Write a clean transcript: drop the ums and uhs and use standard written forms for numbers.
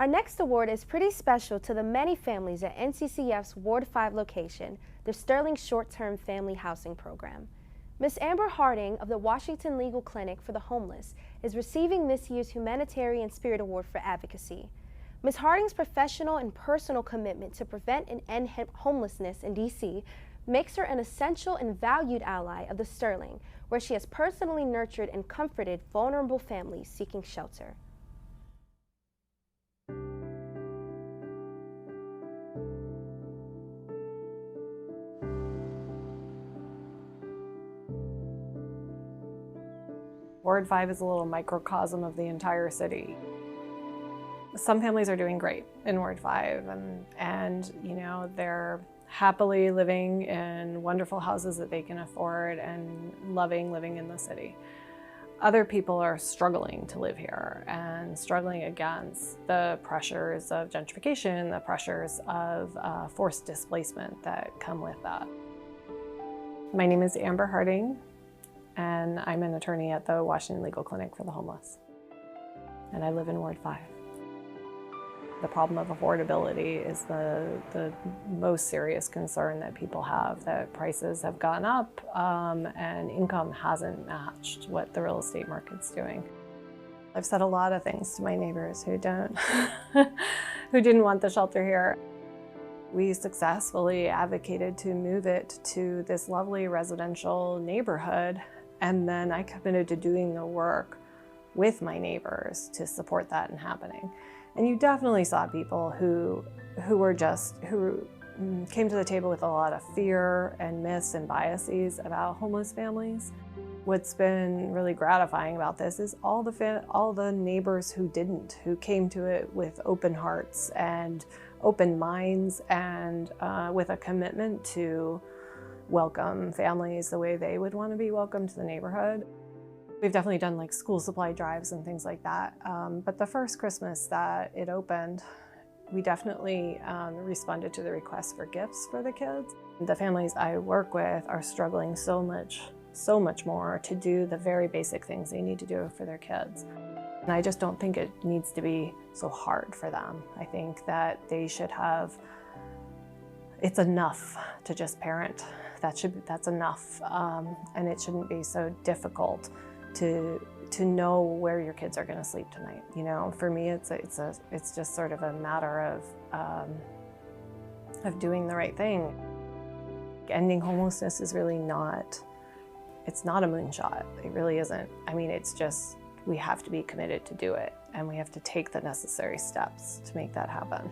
Our next award is pretty special to the many families at NCCF's Ward 5 location, the Sterling Short-Term Family Housing Program. Ms. Amber Harding of the Washington Legal Clinic for the Homeless is receiving this year's Humanitarian Spirit Award for Advocacy. Ms. Harding's professional and personal commitment to prevent and end homelessness in D.C. makes her an essential and valued ally of the Sterling, where she has personally nurtured and comforted vulnerable families seeking shelter. Ward 5 is a little microcosm of the entire city. Some families are doing great in Ward 5 and you know, they're happily living in wonderful houses that they can afford and loving living in the city. Other people are struggling to live here and struggling against the pressures of gentrification, the pressures of forced displacement that come with that. My name is Amber Harding, and I'm an attorney at the Washington Legal Clinic for the Homeless. And I live in Ward 5. The problem of affordability is the most serious concern that people have, that prices have gone up and income hasn't matched what the real estate market's doing. I've said a lot of things to my neighbors who didn't want the shelter here. We successfully advocated to move it to this lovely residential neighborhood, and then I committed to doing the work with my neighbors to support that and happening. And you definitely saw people who came to the table with a lot of fear and myths and biases about homeless families. What's been really gratifying about this is all the neighbors who came to it with open hearts and open minds and with a commitment to welcome families the way they would want to be welcomed to the neighborhood. We've definitely done like school supply drives and things like that. But the first Christmas that it opened, we definitely responded to the request for gifts for the kids. The families I work with are struggling so much more to do the very basic things they need to do for their kids. And I just don't think it needs to be so hard for them. I think that they should have, it's enough to just parent. That's enough. And it shouldn't be so difficult to know where your kids are going to sleep tonight. You know, for me, it's just sort of a matter of doing the right thing. Ending homelessness is really it's not a moonshot. It really isn't. I mean, it's just, we have to be committed to do it, and we have to take the necessary steps to make that happen.